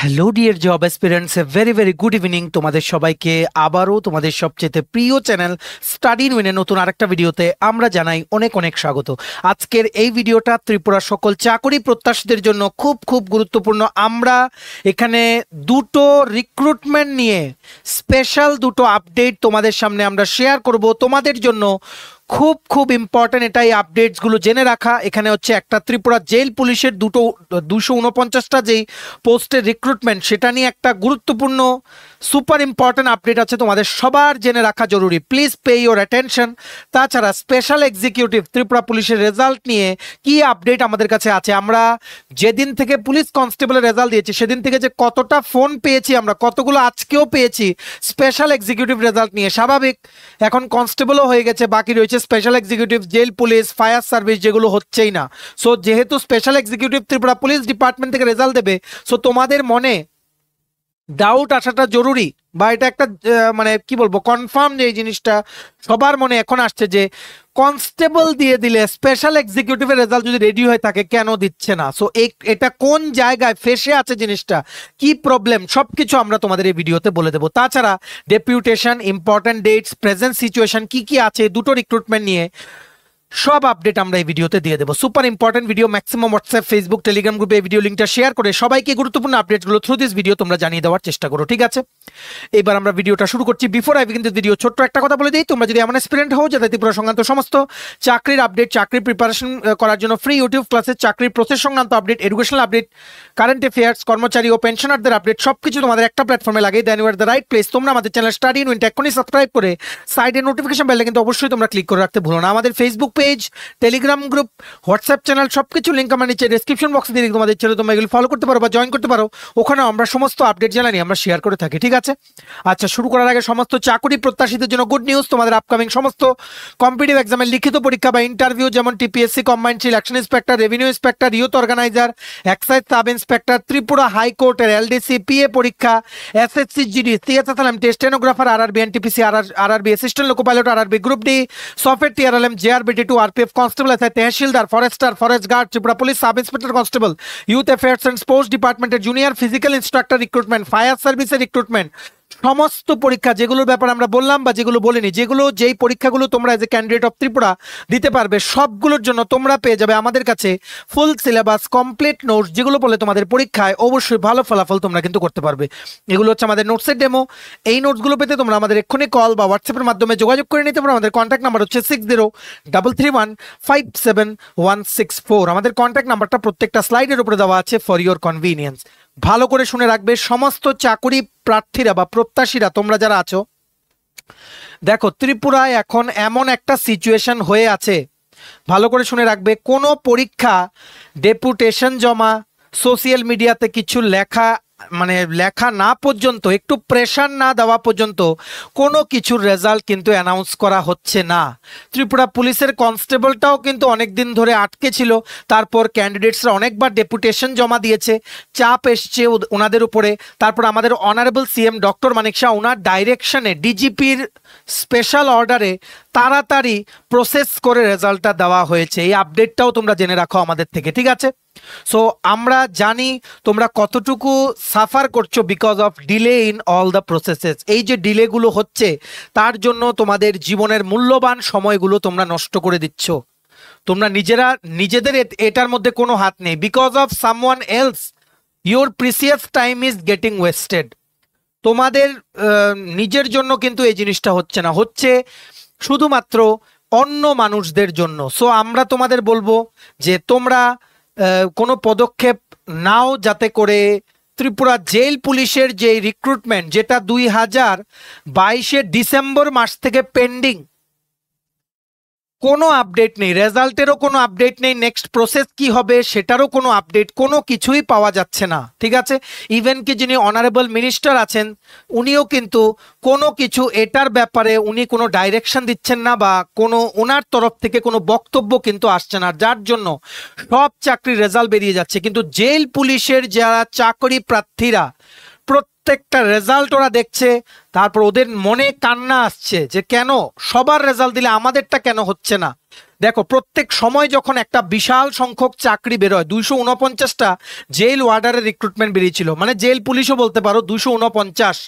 Hello dear job aspirants, a very very good evening তোমাদের সবাইকে। আবারও তোমাদের সবচেয়ে প্রিয় চ্যানেল স্টাডি ইন উইনের নতুন আরেকটা ভিডিওতে আমরা জানাই অনেক অনেক স্বাগত। আজকের এই ভিডিওটা ত্রিপুরার সকল চাকরি প্রত্যাশীদের জন্য খুব খুব গুরুত্বপূর্ণ। আমরা এখানে দুটো রিক্রুটমেন্ট নিয়ে স্পেশাল দুটো আপডেট তোমাদের সামনে আমরা শেয়ার করব। তোমাদের জন্য খুব খুব ইম্পর্টেন্ট এটাই আপডেটসগুলো জেনে রাখা। এখানে হচ্ছে একটা ত্রিপুরা জেল পুলিশের 249টা যেই পোস্টের রিক্রুটমেন্ট, সেটা নিয়ে একটা গুরুত্বপূর্ণ সুপার ইম্পর্টেন্ট আপডেট আছে, তোমাদের সবার জেনে রাখা জরুরি। Please pay your attention. তাছাড়া স্পেশাল এক্সিকিউটিভ ত্রিপুরা পুলিশের রেজাল্ট নিয়ে কি আপডেট আমাদের কাছে আছে, আমরা যেদিন থেকে পুলিশ কনস্টেবলের রেজাল্ট দিয়েছি সেদিন থেকে যে কতটা ফোন পেয়েছি, আমরা কতগুলো আজকেও পেয়েছি স্পেশাল এক্সিকিউটিভ রেজাল্ট নিয়ে। স্বাভাবিক, এখন কনস্টেবলও হয়ে গেছে, বাকি রয়েছে special executive, jail police, fire service, যেগুলো হচ্ছেই না। সো যেহেতু special executive Tripura police department থেকে রেজাল্ট দেবে, সো তোমাদের মনে ডাউট আসাটা জরুরি, বা এটা একটা মানে কি বলবো, কনফার্ম যে এই জিনিসটা সবার মনে এখন আসছে যে কনস্টেবল দিয়ে দিলে স্পেশাল এক্সিকিউটিভের রেজাল্ট যদি রেডি হয়ে থাকে কেন দিচ্ছে না। সো এটা কোন জায়গায় ফেসে আছে, জিনিসটা কি প্রবলেম, সবকিছু আমরা তোমাদের এই ভিডিওতে বলে দেবো। তাছাড়া deputation, important dates, present situation কি কি আছে দুটো রিক্রুটমেন্ট নিয়ে সব আপডেট আমরা এই ভিডিওতে দিয়ে দেবো। Super important video, maximum WhatsApp, Facebook, Telegram গ্রুপে এই ভিডিও লিঙ্কটা শেয়ার করে সবাইকে গুরুত্বপূর্ণ আপডেটগুলো থ্রু দিস ভিডিও তোমরা জানিয়ে দেওয়ার চেষ্টা করো, ঠিক আছে? এবার আমরা ভিডিওটা শুরু করছি। Before I begin this video, ছোট্ট একটা কথা বলে দিই, তোমরা যদি এমন অ্যাসপিরেন্ট হও যাতে ত্রিপুরা সংক্রান্ত সমস্ত চাকরির আপডেট, চাকরির প্রিপারেশন করার জন্য ফ্রি ইউটিউব ক্লাসে চাকরির প্রসেস সংক্রান্ত update, educational update, current affairs, কর্মচারী ও পেনশনারদের আপডেট সবকিছু তোমাদের একটা প্ল্যাটফর্মে লাগে, then you are the right place. তোমরা আমাদের চ্যানেল স্টাডি ইন উইন এখনই সাবস্ক্রাইব করে সাইডে নোটিফিকেশন বেলটা কিন্তু অবশ্যই তোমরা ক্লিক করে রাখতে ভুলো না। আমাদের Facebook page, Telegram group, WhatsApp channel সবকিছু লিঙ্ক আমার নিচে ডেসক্রিপশন বক্সে দিয়ে তোমাদের ছেলে তোমরা এগুলো ফলো করতে পারো বা জয়েন করতে পারো। ওখানে আমরা সমস্ত আপডেট জানানি আমরা শেয়ার করে থাকি, ঠিক আছে? আচ্ছা, শুরু করার আগে সমস্ত চাকরি প্রত্যাশীদের জন্য গুড নিউজ। তোমাদের আপকামিং সমস্ত কম্পিটিটিভ এক্সামের লিখিত পরীক্ষা বা ইন্টারভিউ, যেমন TPSC combined election inspector, revenue inspector, youth organiser, excise sub inspector, Tripura হাইকোর্টের এলডিসি, পিএ পরীক্ষা, SSC GD, CSSLM, stenographer, RRB, NTPC, RRB assistant loco pilot, RRB group D, software, TRLM, JRBT two, RPF constable, SI তহসিলদার, forester, forest guard, Tripura police sub inspector constable, youth affairs and sports ডিপার্টমেন্টের junior physical instructor recruitment, fire সার্ভিসের recruitment, সমস্ত পরীক্ষা যেগুলোর ব্যাপারে আমরা বললাম বা যেগুলো বলিনি, যেই পরীক্ষাগুলো তোমরা as a candidate of Tripura দিতে পারবে, সবগুলোর জন্য তোমরা পেয়ে যাবে আমাদের কাছে ফুল সিলেবাস, কমপ্লিট নোটস, যেগুলো বলে তোমাদের পরীক্ষায় অবশ্যই ভালো ফলাফল তোমরা কিন্তু করতে পারবে। এগুলো হচ্ছে আমাদের নোটসের ডেমো। এই নোটসগুলো পেতে তোমরা আমাদের এক্ষুনি কল বা হোয়াটসঅ্যাপের মাধ্যমে যোগাযোগ করে নিতে পারো। আমাদের কন্ট্যাক্ট নাম্বার হচ্ছে 6033157164। আমাদের কন্ট্যাক্ট নাম্বারটা প্রত্যেকটা স্লাইডের উপরে দেওয়া আছে ফর ইওর কনভিনিয়েন্স। ভালো করে শুনে রাখবে সমস্ত চাকরি প্রার্থীরা বা প্রত্যাশীরা, তোমরা যারা আছো, দেখো ত্রিপুরায় এখন এমন একটা সিচুয়েশন হয়ে আছে, ভালো করে শুনে রাখবে, কোনো পরীক্ষা, ডেপুটেশন জমা, সোশ্যাল মিডিয়াতে কিছু লেখা না পর্যন্ত, একটু প্রেশার না দেওয়া পর্যন্ত কোনো কিছুর রেজাল্ট কিন্তু অ্যানাউন্স করা হচ্ছে না। ত্রিপুরা পুলিশের কনস্টেবলটাও কিন্তু অনেক দিন ধরে আটকে ছিল, তারপর ক্যান্ডিডেটসরা অনেকবার ডেপুটেশন জমা দিয়েছে, চাপ এসছে ওনাদের উপরে। তারপর আমাদের অনারেবল সিএম ডক্টর মানিক শাহ ওনার ডাইরেকশনে, ডিজিপির স্পেশাল অর্ডারে তাড়াতাড়ি প্রসেস করে রেজাল্টটা দেওয়া হয়েছে। এই আপডেটটাও তোমরা জেনে রাখো আমাদের থেকে, ঠিক আছে? সো আমরা জানি তোমরা কতটুকু সাফার করছো because of delay in all the processes. এই যে ডিলেগুলো হচ্ছে তার জন্য তোমাদের জীবনের মূল্যবান সময়গুলো তোমরা নষ্ট করে দিচ্ছ। তোমরা নিজেদের এটার মধ্যে কোনো হাত নেই। Because of someone else your precious time is getting wasted. তোমাদের নিজের জন্য কিন্তু এই জিনিসটা হচ্ছে না, হচ্ছে শুধুমাত্র অন্য মানুষদের জন্য। সো আমরা তোমাদের বলবো যে তোমরা কোনো পদক্ষেপ নাও যাতে করে ত্রিপুরা জেল পুলিশের যে রিক্রুটমেন্ট, যেটা 2022 ডিসেম্বর মাস থেকে পেন্ডিং, কোনো আপডেট নেই, রেজাল্টেরও কোনো আপডেট নেই, নেক্সট প্রসেস কি হবে সেটারও কোনো আপডেট, কোনো কিছুই পাওয়া যাচ্ছে না, ঠিক আছে? ইভেন কি যিনি অনারেবল মিনিস্টার আছেন উনিও কিন্তু কোনো কিছু এটার ব্যাপারে উনি কোনো ডাইরেকশন দিচ্ছেন না, বা কোনো ওনার তরফ থেকে কোনো বক্তব্য কিন্তু আসছে না, যার জন্য সব চাকরির রেজাল্ট বেরিয়ে যাচ্ছে। কিন্তু জেল পুলিশের যারা চাকরি প্রার্থীরা প্রত্যেকটা রেজাল্ট ওরা দেখছে, তারপর ওদের মনে কান্না আসছে যে কেন সবার রেজাল্ট দিলে আমাদেরটা কেন হচ্ছে না। দেখো প্রত্যেক সময় যখন একটা বিশাল সংখ্যক চাকরি বেরোয়, 249টা জেল ওয়ার্ডারের রিক্রুটমেন্ট বেরিয়েছিল, মানে জেল পুলিশও বলতে পারো 249,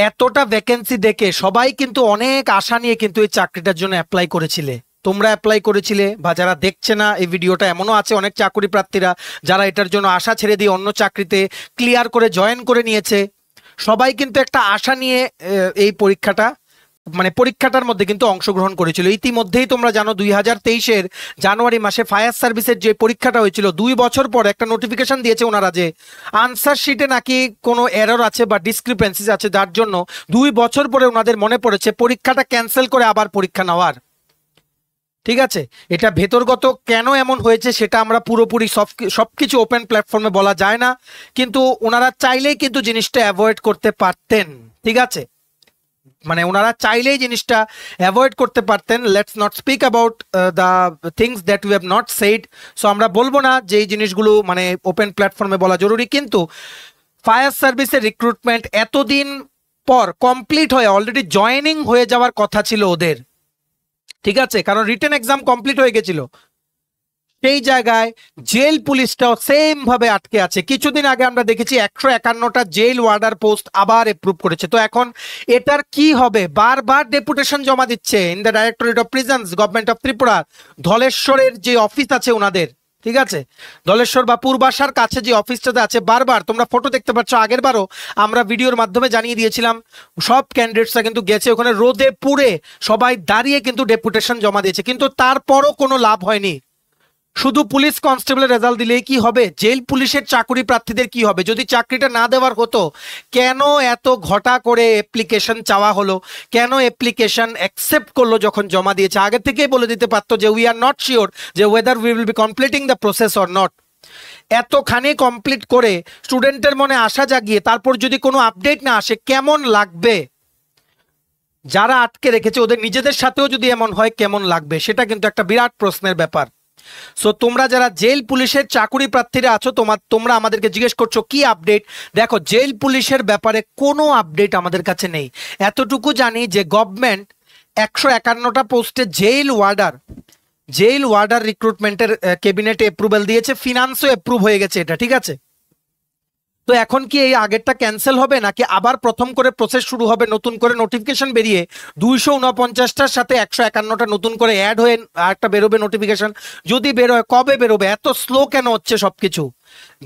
এতটা ভ্যাকেন্সি দেখে সবাই কিন্তু অনেক আশা নিয়ে কিন্তু এই চাকরিটার জন্য অ্যাপ্লাই করেছিলে। তোমরা অ্যাপ্লাই করেছিলে, বা যারা দেখছে না এই ভিডিওটা, এমনও আছে অনেক চাকরি প্রার্থীরা যারা এটার জন্য আশা ছেড়ে দিয়ে অন্য চাকরিতে ক্লিয়ার করে জয়েন করে নিয়েছে। সবাই কিন্তু একটা আশা নিয়ে এই পরীক্ষাটার মধ্যে কিন্তু অংশগ্রহণ করেছিল। ইতিমধ্যেই তোমরা জানো 2023-এর জানুয়ারি মাসে ফায়ার সার্ভিসের যে পরীক্ষাটা হয়েছিল, 2 বছর পর একটা নোটিফিকেশন দিয়েছে ওনারা যে আনসার শিটে নাকি কোনো এরর আছে বা ডিসক্রিপেন্সিস আছে, যার জন্য 2 বছর পরে ওনাদের মনে পড়েছে পরীক্ষাটা ক্যান্সেল করে আবার পরীক্ষা নেওয়ার। ঠিক আছে, এটা ভেতরগত কেন এমন হয়েছে সেটা আমরা পুরোপুরি সবকিছু ওপেন প্ল্যাটফর্মে বলা যায় না, কিন্তু ওনারা চাইলেই কিন্তু জিনিসটা অ্যাভয়েড করতে পারতেন। ঠিক আছে, মানে ওনারা চাইলেই জিনিসটা অ্যাভয়েড করতে পারতেন। Let's not speak about the things that we have not said. So আমরা বলবো না যে এই জিনিসগুলো মানে ওপেন প্ল্যাটফর্মে বলা জরুরি, কিন্তু ফায়ার সার্ভিসের রিক্রুটমেন্ট এতদিন পর কমপ্লিট হয়ে অলরেডি জয়েনিং হয়ে যাওয়ার কথা ছিল ওদের। ঠিক আছে, কারণ রিটেন এক্সাম কমপ্লিট হয়ে গেছিল, সেই জায়গায় জেল পুলিশটাও সেম ভাবে আটকে আছে। কিছুদিন আগে আমরা দেখেছি 151টা জেল ওয়ার্ডার পোস্ট আবার এপ্রুভ করেছে। তো এখন এটার কি হবে? বারবার ডেপুটেশন জমা দিচ্ছে in the directorate of prisons, government of Tripura, ধলেশ্বরের যে অফিস আছে ওনাদের। ঠিক আছে, ধলেশ্বর বা পূর্বাশার কাছে যে অফিসটাতে আছে, বারবার তোমরা ফটো দেখতে পাচ্ছ। আগের বারও আমরা ভিডিওর মাধ্যমে জানিয়ে দিয়েছিলাম, সব ক্যান্ডিডেটসরা কিন্তু গেছে ওখানে, রোদে পুড়ে সবাই দাঁড়িয়ে কিন্তু ডেপুটেশন জমা দিয়েছে, কিন্তু তারপরও কোনো লাভ হয়নি। শুধু পুলিশ কনস্টেবলের রেজাল্ট দিলেই কি হবে? জেল পুলিশের চাকরি প্রার্থীদের কি হবে? যদি চাকরিটা না দেওয়ার হতো, কেন এত ঘটা করে অ্যাপ্লিকেশন চাওয়া হলো? কেন অ্যাপ্লিকেশন অ্যাকসেপ্ট করলো যখন জমা দিয়েছে? আগে থেকেই বলে দিতে পারতো যে উই আর নট শিওর যে weather we will be completing the process or not. এতখানি কমপ্লিট করে স্টুডেন্টের মনে আশা জাগিয়ে তারপর যদি কোনো আপডেট না আসে, কেমন লাগবে? যারা আটকে রেখেছে ওদের নিজেদের সাথেও যদি এমন হয়, কেমন লাগবে? সেটা কিন্তু একটা বিরাট প্রশ্নের ব্যাপার। সো তোমরা যারা জেল পুলিশের চাকরি প্রার্থীরা আছো, তোমরা আমাদেরকে জিজ্ঞেস করছো কি আপডেট। দেখো, জেল পুলিশের ব্যাপারে কোনো আপডেট আমাদের কাছে নেই। এতটুকু জানি যে গভর্নমেন্ট 151টা পোস্টে জেল ওয়ার্ডার রিক্রুটমেন্টের ক্যাবিনেটে অ্যাপ্রুভাল দিয়েছে, ফিনান্সও অ্যাপ্রুভ হয়ে গেছে এটা। ঠিক আছে, তো এখন কি এই আগেরটা ক্যান্সেল হবে, নাকি আবার প্রথম করে প্রসেস শুরু হবে? নতুন করে নোটিফিকেশন বেরিয়ে 249টার সাথে 151টা নতুন করে অ্যাড হয়ে আরেকটা বেরোবে নোটিফিকেশন। যদি বেরোয়, কবে বেরোবে? এত স্লো কেন হচ্ছে সবকিছু?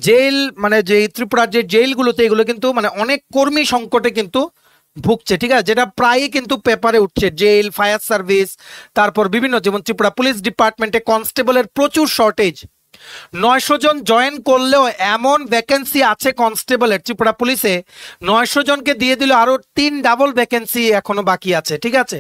জেল মানে যে ত্রিপুরার যে জেলগুলোতে, এগুলো কিন্তু মানে অনেক কর্মী সংকটে কিন্তু ভুগছে। ঠিক আছে, যেটা প্রায়ই কিন্তু পেপারে উঠছে। জেল, ফায়ার সার্ভিস, তারপর বিভিন্ন, যেমন ত্রিপুরা পুলিশ ডিপার্টমেন্টে কনস্টেবলের প্রচুর শর্টেজ। 900 জন জয়েন করলেও এমন ভ্যাকেন্সি আছে কনস্টেবলের ত্রিপুরা পুলিশে, 900 জনকে দিয়ে দিল, আরো 3 ডাবল ভ্যাকেন্সি এখনো বাকি আছে। ঠিক আছে,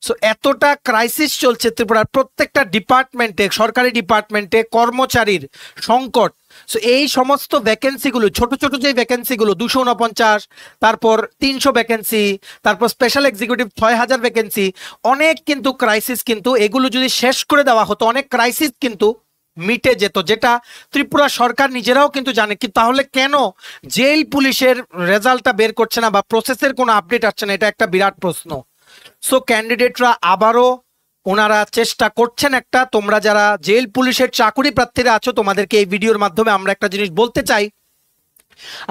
সো এতটা ক্রাইসিস চলছে ত্রিপুরার প্রত্যেকটা ডিপার্টমেন্টে, সরকারি ডিপার্টমেন্টে কর্মচারীর সংকট। সো এই সমস্ত ভ্যাকেন্সিগুলো, ছোট ছোট যে ভ্যাকেন্সিগুলো 249, তারপর 300 ভ্যাকেন্সি, তারপর স্পেশাল এক্সিকিউটিভ 6000 ভ্যাকেন্সি, অনেক কিন্তু ক্রাইসিস। কিন্তু এগুলো যদি শেষ করে দেওয়া হতো, অনেক ক্রাইসিস কিন্তু মিটে যেত, যেটা ত্রিপুরা সরকার নিজেরাও কিন্তু জানে। কি তাহলে কেন জেল পুলিশের রেজাল্টটা বের করছে না বা প্রসেসের কোনো আপডেট আসছে না? এটা একটা বিরাট প্রশ্ন। সো ক্যান্ডিডেটরা আবারও ওনারা চেষ্টা করছেন একটা, তোমরা যারা জেল পুলিশের চাকরি প্রার্থীরা আছো, তোমাদেরকে এই ভিডিওর মাধ্যমে আমরা একটা জিনিস বলতে চাই।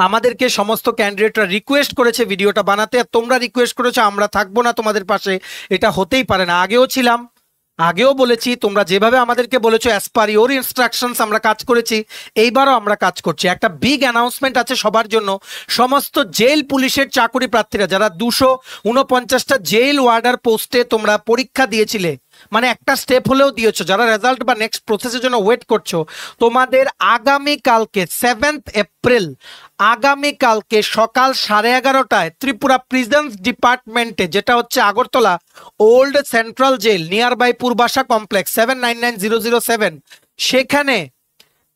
আমাদেরকে সমস্ত ক্যান্ডিডেটরা রিকোয়েস্ট করেছে ভিডিওটা বানাতে, আর তোমরা রিকোয়েস্ট করেছো আমরা থাকবো না তোমাদের পাশে, এটা হতেই পারে না। আগেও ছিলাম, আগেও বলেছি, তোমরা যেভাবে আমাদেরকে বলেছো অ্যাজ পার ইওর ইনস্ট্রাকশনস আমরা কাজ করেছি, এইবারও আমরা কাজ করছি। একটা বিগ অ্যানাউন্সমেন্ট আছে সবার জন্য। সমস্ত জেল পুলিশের চাকরি প্রার্থীরা যারা 249টা জেল ওয়ার্ডার পোস্টে তোমরা পরীক্ষা দিয়েছিলে, মানে একটা স্টেপ হলেও দিয়েছো, যারা রেজাল্ট বা নেক্সট প্রসেসের জন্য ওয়েট করছো, তোমাদের আগামীকালকে 7 এপ্রিল আগামীকালকে সকাল 11:30টায় ত্রিপুরা প্রিজন্স ডিপার্টমেন্টে, যেটা হচ্ছে Agartala old central jail near by Purbasha complex 799007, সেখানে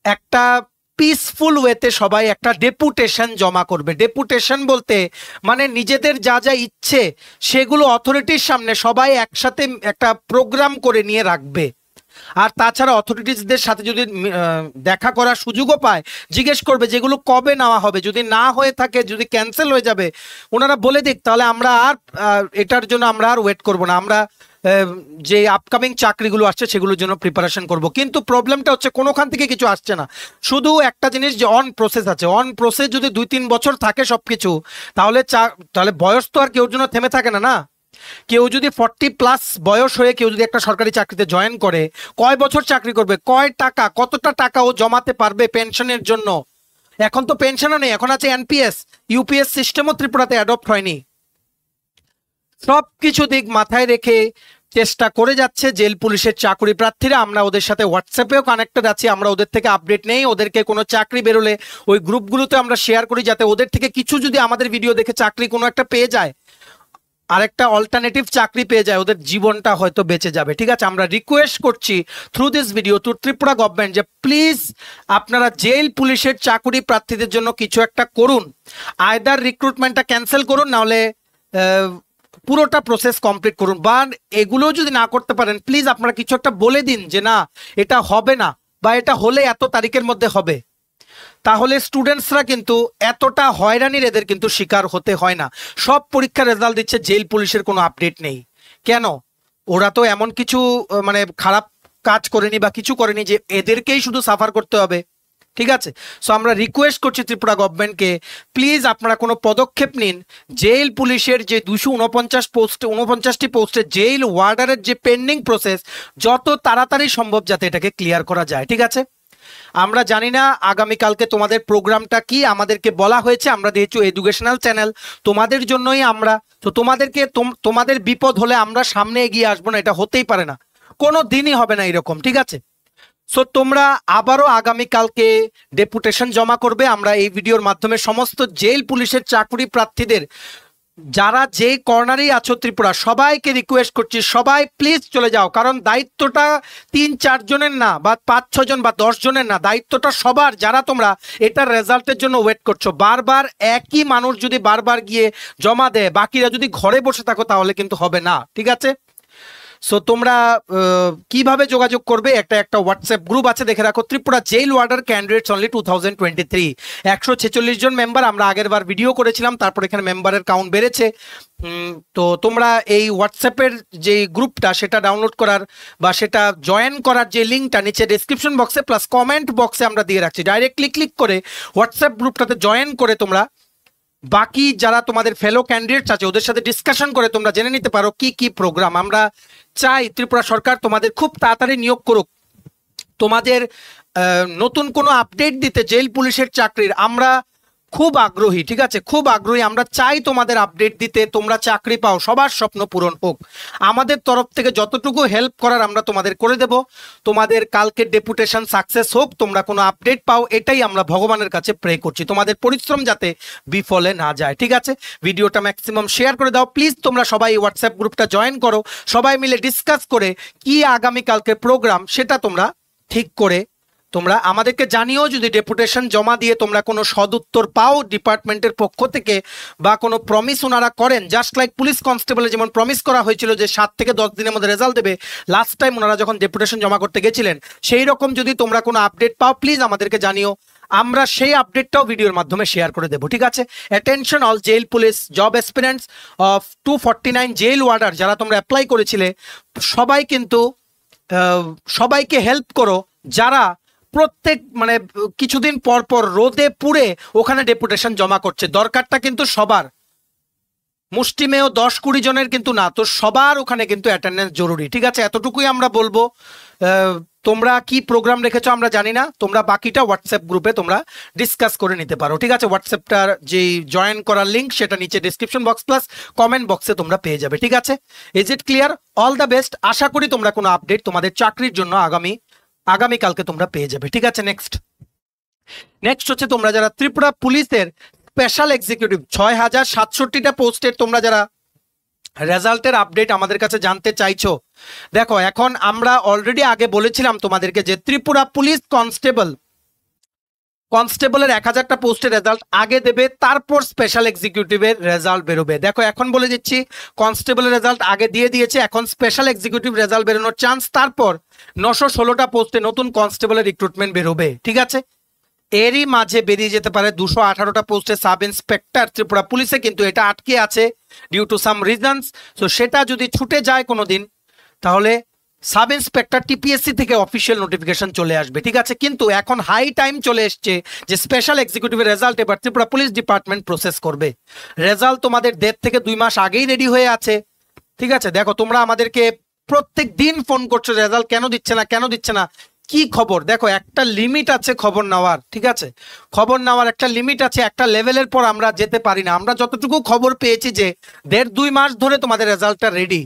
একটা পিসফুল ওয়েতে সবাই একটা ডেপুটেশন জমা করবে। ডেপুটেশন বলতে মানে নিজেদের যা যা ইচ্ছে সেগুলো অথরিটির সামনে সবাই একসাথে একটা প্রোগ্রাম করে নিয়ে রাখবে। আর তাছাড়া অথরিটিসদের সাথে যদি দেখা করার সুযোগও পায়, জিজ্ঞেস করবে যেগুলো কবে নেওয়া হবে, যদি না হয়ে থাকে, যদি ক্যান্সেল হয়ে যাবে ওনারা বলে দিক, তাহলে আমরা আর এটার জন্য আমরা আর ওয়েট করব না, আমরা যে আপকামিং চাকরিগুলো আসছে সেগুলোর জন্য প্রিপারেশন করব। কিন্তু প্রবলেমটা হচ্ছে কোনোখান থেকে কিছু আসছে না, শুধু একটা জিনিস যে অন প্রসেস আছে। অন প্রসেস যদি 2-3 বছর থাকে সবকিছু, তাহলে তাহলে বয়স তো আর কেউ জন্য থেমে থাকে না। না, কেউ যদি 40+ বয়স হয়ে কেউ যদি একটা সরকারি চাকরিতে জয়েন করে, কয় বছর চাকরি করবে, কয় টাকা, কতটা টাকা ও জমাতে পারবে পেনশনের জন্য? এখন তো পেনশনও নেই, এখন আছে এনপিএস, ইউপিএস সিস্টেমও ত্রিপুরাতে অ্যাডপ্ট হয়নি। সবকিছু দিক মাথায় রেখে চেষ্টা করে যাচ্ছে জেল পুলিশের চাকরি প্রার্থীরা। আমরা ওদের সাথে হোয়াটসঅ্যাপেও কানেক্টেড আছি, আমরা ওদের থেকে আপডেট নেই, ওদেরকে কোনো চাকরি বেরোলে ওই গ্রুপগুলোতে আমরা শেয়ার করি, যাতে ওদের থেকে কিছু যদি আমাদের ভিডিও দেখে চাকরি কোনো একটা পেয়ে যায়, আরেকটা অল্টারনেটিভ চাকরি পেয়ে যায়, ওদের জীবনটা হয়তো বেঁচে যাবে। ঠিক আছে, আমরা রিকোয়েস্ট করছি through this video to Tripura government যে প্লিজ আপনারা জেল পুলিশের চাকরি প্রার্থীদের জন্য কিছু একটা করুন। আয়দার রিক্রুটমেন্টটা ক্যান্সেল করুন, নাহলে পুরোটা প্রসেস কমপ্লিট করুন। বা এগুলো যদি না করতে পারেন, প্লিজ আপনারা কিছু একটা বলে দিন যে না, এটা হবে না, বা এটা হলে এত তারিখের মধ্যে হবে। তাহলে স্টুডেন্টসরা কিন্তু এতটা হয়রানির এদের কিন্তু শিকার হতে হয় না। সব পরীক্ষার রেজাল্ট দিচ্ছে, জেল পুলিশের কোনো আপডেট নেই। কেন? ওরা তো এমন কিছু মানে খারাপ কাজ করেনি বা কিছু করেনি যে এদেরকেই শুধু সাফার করতে হবে। ঠিক আছে, সো আমরা রিকোয়েস্ট করছি ত্রিপুরা গভর্নমেন্টকে, প্লিজ আপনারা কোনো পদক্ষেপ নিন। জেল পুলিশের যে 249টি পোস্টে জেল ওয়ার্ডারের যে পেন্ডিং প্রসেস, যত তাড়াতাড়ি সম্ভব যাতে এটাকে ক্লিয়ার করা যায়। ঠিক আছে, আমরা জানি না আগামীকালকে তোমাদের প্রোগ্রামটা কি, আমাদেরকে বলা হয়েছে, আমরা যেহেতু এডুকেশনাল চ্যানেল তোমাদের জন্যই, আমরা তো তোমাদেরকে তোমাদের বিপদ হলে আমরা সামনে এগিয়ে আসবো না, এটা হতেই পারে না, কোনো দিনই হবে না এরকম। ঠিক আছে, সো তোমরা আবারও আগামীকালকে ডেপুটেশন জমা করবে। আমরা এই ভিডিওর মাধ্যমে সমস্ত জেল পুলিশের চাকরি প্রার্থীদের, যারা যে কর্নারেই আছো ত্রিপুরা, সবাইকে রিকোয়েস্ট করছি, সবাই প্লিজ চলে যাও। কারণ দায়িত্বটা 3-4 জনের না, বা 5-6 জন বা 10 জনের না, দায়িত্বটা সবার। যারা তোমরা এটার রেজাল্টের জন্য ওয়েট করছো, বারবার একই মানুষ যদি বারবার গিয়ে জমা দেয়, বাকিরা যদি ঘরে বসে থাকো, তাহলে কিন্তু হবে না। ঠিক আছে, সো তোমরা কিভাবে যোগাযোগ করবে, একটা হোয়াটসঅ্যাপ গ্রুপ আছে, দেখে রাখো, Tripura jail warder candidates only 2023, 146 জন মেম্বার। আমরা আগের বার ভিডিও করেছিলাম, তারপর এখানে মেম্বারের কাউন্ট বেড়েছে। তো তোমরা এই হোয়াটসঅ্যাপের যে গ্রুপটা, সেটা ডাউনলোড করার বা সেটা জয়েন করার যে লিঙ্কটা নিচে ডেসক্রিপশন বক্সে প্লাস কমেন্ট বক্সে আমরা দিয়ে রাখছি, ডাইরেক্টলি ক্লিক করে হোয়াটসঅ্যাপ গ্রুপটাতে জয়েন করে তোমরা বাকি যারা তোমাদের ফেলো ক্যান্ডিডেটস আছে ওদের সাথে ডিসকাশন করে তোমরা জেনে নিতে পারো কি কি প্রোগ্রাম। আমরা চাই ত্রিপুরা সরকার তোমাদের খুব তাড়াতাড়ি নিয়োগ করুক, তোমাদের নতুন কোনো আপডেট দিতে জেল পুলিশের চাকরির আমরা খুব আগ্রহী। ঠিক আছে, খুব আগ্রহী, আমরা চাই তোমাদের আপডেট দিতে, তোমরা চাকরি পাও, সবার স্বপ্ন পূরণ হোক। আমাদের তরফ থেকে যতটুকু হেল্প করার আমরা তোমাদের করে দেব। তোমাদের কালকে ডেপুটেশন সাকসেস হোক, তোমরা কোনো আপডেট পাও, এটাই আমরা ভগবানের কাছে প্রে করছি, তোমাদের পরিশ্রম যাতে বিফলে না যায়। ঠিক আছে, ভিডিওটা ম্যাক্সিমাম শেয়ার করে দাও প্লিজ। তোমরা সবাই হোয়াটসঅ্যাপ গ্রুপটা জয়েন করো, সবাই মিলে ডিসকাস করে কি আগামীকালকে প্রোগ্রাম সেটা তোমরা ঠিক করে তোমরা আমাদেরকে জানিও। যদি ডেপুটেশন জমা দিয়ে তোমরা কোনো সদুত্তর পাও ডিপার্টমেন্টের পক্ষ থেকে, বা কোনো প্রমিস ওনারা করেন, জাস্ট লাইক পুলিশ কনস্টেবলে যেমন প্রমিস করা হয়েছিল যে 7 থেকে 10 দিনের মধ্যে রেজাল্ট দেবে, লাস্ট টাইম ওনারা যখন ডেপুটেশন জমা করতে গেছিলেন, সেই রকম যদি তোমরা কোনো আপডেট পাও প্লিজ আমাদেরকে জানিও, আমরা সেই আপডেটটাও ভিডিওর মাধ্যমে শেয়ার করে দেবো। ঠিক আছে, attention all jail police job aspirants of 249 jail warder, যারা তোমরা অ্যাপ্লাই করেছিলে, সবাই কিন্তু সবাইকে হেল্প করো, যারা প্রত্যেক মানে কিছুদিন পর পর রোদে পুড়ে ওখানে ডেপুটেশন জমা করছে। দরকারটা কিন্তু সবার, মুষ্টিমেয় 10-20 জনের কিন্তু না, তো সবার ওখানে কিন্তু অ্যাটেন্ডেন্স জরুরি। ঠিক আছে, এতটুকুই আমরা বলবো। তোমরা কি প্রোগ্রাম রেখেছো আমরা জানি না, তোমরা বাকিটা হোয়াটসঅ্যাপ গ্রুপে তোমরা ডিসকাস করে নিতে পারো। ঠিক আছে, হোয়াটসঅ্যাপটার যে জয়েন করার লিঙ্ক সেটা নিচে ডিসক্রিপশন বক্স প্লাস কমেন্ট বক্সে তোমরা পেয়ে যাবে। ঠিক আছে, is it clear? All the best, আশা করি তোমরা কোনো আপডেট তোমাদের চাকরির জন্য আগামীকালকে তোমরা পেয়ে যাবে। ঠিক আছে, নেক্সট হচ্ছে তোমরা যারা ত্রিপুরা পুলিশের স্পেশাল এক্সিকিউটিভ 6067টা পোস্টের তোমরা যারা রেজাল্টের আপডেট আমাদের কাছে জানতে চাইছো, দেখো এখন আমরা অলরেডি আগে বলেছিলাম তোমাদেরকে যে ত্রিপুরা পুলিশ কনস্টেবল কনস্টেবলের 1000টা পোস্টের রেজাল্ট আগে দেবে, তারপর স্পেশাল এক্সিকিউটিভের রেজাল্ট বেরোবে। দেখো এখন বলে দিচ্ছি, কনস্টেবলের রেজাল্ট আগে দিয়ে দিয়েছে, এখন স্পেশাল এক্সিকিউটিভ রেজাল্ট বেরোনোর চান্স, তারপর 916টা পোস্টে নতুন কনস্টেবলের রিক্রুটমেন্ট বেরোবে। ঠিক আছে, এরই মাঝে বেরিয়ে যেতে পারে 218টা পোস্টে সাব ইন্সপেক্টর ত্রিপুরা পুলিশে, কিন্তু এটা আটকে আছে ডিউ টু সাম রিজনস। তো সেটা যদি ছুটে যায় কোনোদিন, তাহলে সাব ইন্সপেক্টর টিপিএসসি থেকে অফিসিয়াল নোটিফিকেশন চলে আসবে। ঠিক আছে, কিন্তু এখন হাই টাইম চলে এসছে যে স্পেশাল এক্সিকিউটিভের রেজাল্ট এবার ত্রিপুরা পুলিশ ডিপার্টমেন্ট প্রসেস করবে। রেজাল্ট তোমাদের 1.5 থেকে 2 মাস আগেই রেডি হয়ে আছে। ঠিক আছে, দেখো তোমরা আমাদেরকে প্রত্যেক দিন ফোন করছো, রেজাল্ট কেন দিচ্ছে না, কেন দিচ্ছে না, কি খবর। দেখো একটা লিমিট আছে খবর নেওয়ার। ঠিক আছে, খবর নেওয়ার একটা লিমিট আছে, একটা লেভেলের পর আমরা যেতে পারি না। আমরা যতটুকু খবর পেয়েছি যে 1.5-2 মাস ধরে তোমাদের রেজাল্টটা ready.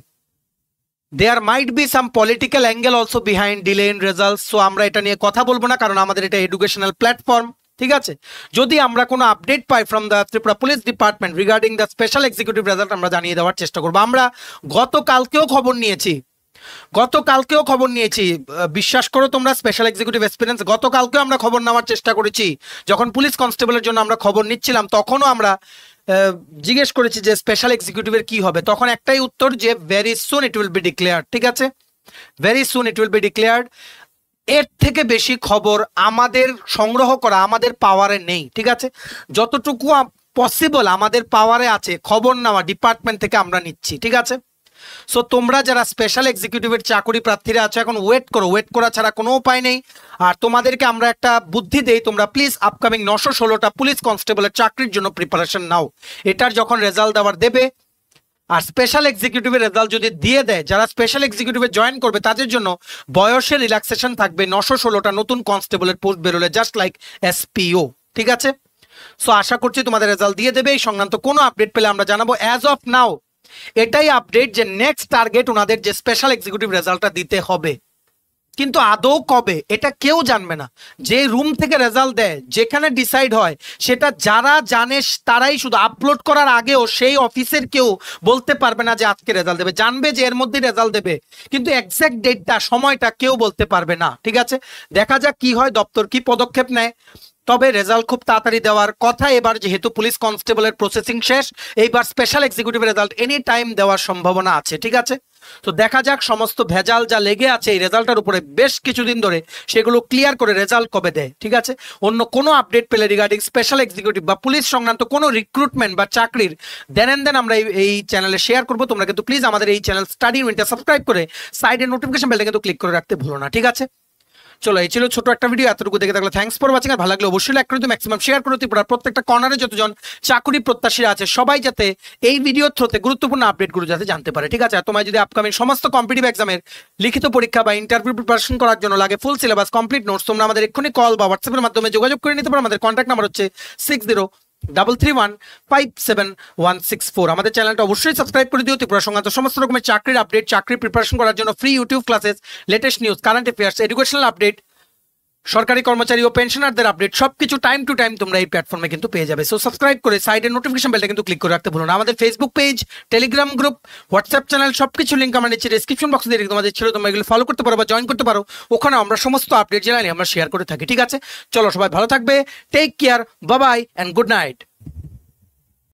There might be some political angle also behind delay in results. So আমরা এটা নিয়ে কথা বলবো না, কারণ আমাদের এটা এডুকেশনাল প্ল্যাটফর্ম। ঠিক আছে, যদি আমরা কোনো update pi from the Tripura police department regarding the special executive result, আমরা জানিয়ে দেওয়ার চেষ্টা করবো। আমরা গতকালকেও খবর নিয়েছি, বিশ্বাস করো তোমরা, স্পেশাল এক্সিকিউটিভ এক্সপিরিয়েন্স গতকালকেও আমরা খবর নেওয়ার চেষ্টা করেছি। যখন পুলিশ কনস্টেবলের জন্য আমরা খবর নিচ্ছিলাম, তখনও আমরা জিজ্ঞেস করেছি যে স্পেশাল এক্সিকিউটিভের কি হবে, তখন একটাই উত্তর যে very soon it will be declared. ঠিক আছে, very soon it will be declared. এর থেকে বেশি খবর আমাদের সংগ্রহ করা আমাদের পাওয়ারে নেই। ঠিক আছে, যতটুকু পসিবল আমাদের পাওয়ারে আছে খবর নেওয়া ডিপার্টমেন্ট থেকে আমরা নিচ্ছি। ঠিক আছে, সো তোমরা যারা স্পেশাল এক্সিকিউটিভের চাকরি প্রার্থীরা আছো, এখন ওয়েট করো, ওয়েট করা ছাড়া কোনো উপায় নেই। আর তোমাদেরকে আমরা একটা বুদ্ধি দেই, তোমরা প্লিজ আপকামিং 916টা পুলিশ কনস্টেবলের চাকরির জন্য প্রিপারেশন নাও। এটার যখন রেজাল্ট দেওয়ার দেবে, আর স্পেশাল এক্সিকিউটিভের রেজাল্ট যদি দিয়ে দেয়, যারা স্পেশাল এক্সিকিউটিভে জয়েন করবে তাদের জন্য বয়সের রিল্যাক্সেশন থাকবে। 916টা নতুন কনস্টেবলের পোস্ট বেরোলে জাস্ট লাইক এসপিও। ঠিক আছে, সো আশা করছি তোমাদের রেজাল্ট দিয়ে দেবে। এই সংক্রান্ত কোনো আপডেট পেলে আমরা জানাবো। অ্যাজ অফ নাও এটাই আপডেট যে নেক্সট টার্গেট ওনাদের যে স্পেশাল এক্সিকিউটিভ রেজাল্টটা দিতে হবে, কিন্তু আদৌ কবে এটা কেউ জানবে না। যে রুম থেকে রেজাল্ট দেয়, যেখানে ডিসাইড হয়, সেটা যারা জানে তারাই, শুধু আপলোড করার আগেও সেই অফিসের কেউ বলতে পারবে না যে আজকে রেজাল্ট দেবে। জানবে যে এর মধ্যে রেজাল্ট দেবে, কিন্তু এক্সাক্ট ডেটটা, সময়টা কেউ বলতে পারবে না। ঠিক আছে, দেখা যাক কি হয়, দপ্তর কি পদক্ষেপ নেয়। তবে রেজাল্ট খুব তাড়াতাড়ি দেওয়ার কথা এবার, যেহেতু পুলিশ কনস্টেবলের প্রসেসিং শেষ, এইবার special executive result any time দেওয়ার সম্ভাবনা আছে। ঠিক আছে, তো দেখা যাক সমস্ত ভেজাল যা লেগে আছে এই রেজাল্টের উপরে বেশ কিছুদিন ধরে, সেগুলো ক্লিয়ার করে রেজাল্ট কবে দেয়। ঠিক আছে, অন্য কোনো আপডেট পেলে রিগার্ডিং স্পেশাল এক্সিকিউটিভ বা পুলিশ সংক্রান্ত কোনো রিক্রুটমেন্ট বা চাকরির দেন আমরা এই চ্যানেলে শেয়ার করবো। তোমরা কিন্তু প্লিজ আমাদের এই চ্যানেল স্টাডি ইউনিটটা সাবস্ক্রাইব করে সাইডে নোটিফিকেশন বেলটা কিন্তু ক্লিক করে রাখতে ভুলো না। ঠিক আছে, চলো এই ছিল ছোট একটা ভিডিও, এতটুকু দেখে থাকলে থ্যাঙ্কস ফর ওয়াচিং। আর ভালো লাগলে অবশ্যই লাইক করে দিও, ম্যাক্সিমাম শেয়ার করে দিও। প্রত্যেকটা কর্নারে যতজন চাকরি প্রত্যাশীরা আছে সবাই যাতে এই ভিডিও থ্রুতে গুরুত্বপূর্ণ আপডেটগুলো যাতে জানতে পারে। ঠিক আছে, আর তোমায় যদি আপকামিং সমস্ত কম্পিটিটিভ এক্সামের লিখিত পরীক্ষা বা ইন্টারভিউ প্রিপারেশন করার জন্য লাগে ফুল সিলেবাস কমপ্লিট নোটস, তোমরা আমাদের এক্ষুনি কল বা হোয়াটসঅ্যাপের মাধ্যমে যোগাযোগ করে নিতে পারো। আমাদের কন্ট্যাক্ট নাম্বার হচ্ছে 6033157164। আমাদের চ্যানেলটা অবশ্যই সাবস্ক্রাইব করে দিও। ত্রিপুরা সংক্রান্ত সমস্ত রকমের চাকরির আপডেট, চাকরি প্রিপারেশন করার জন্য free YouTube classes, latest news, current affairs, educational update, সরকারি কর্মচারী ও পেনশনারদের আপডেট সবকিছু টাইম টু টাইম তোমরা এই প্ল্যাটফর্মে কিন্তু পেয়ে যাবে। সো সাবস্ক্রাইব করে সাইডের নোটিফিকেশন বেলটা কিন্তু ক্লিক করে রাখতে ভুলো না। আমাদের Facebook page, Telegram group, WhatsApp channel সবকিছু লিঙ্ক আমার নিচে ডেসক্রিপশন বক্সে দিয়ে তোমাদের ছিল, তোমরা এগুলো ফলো করতে পারো বা জয়েন করতে পারো। ওখানে আমরা সমস্ত আপডেট জানাই আমরা শেয়ার করে থাকি। ঠিক আছে, চলো সবাই ভালো থাকবে, take care, bye bye and good night.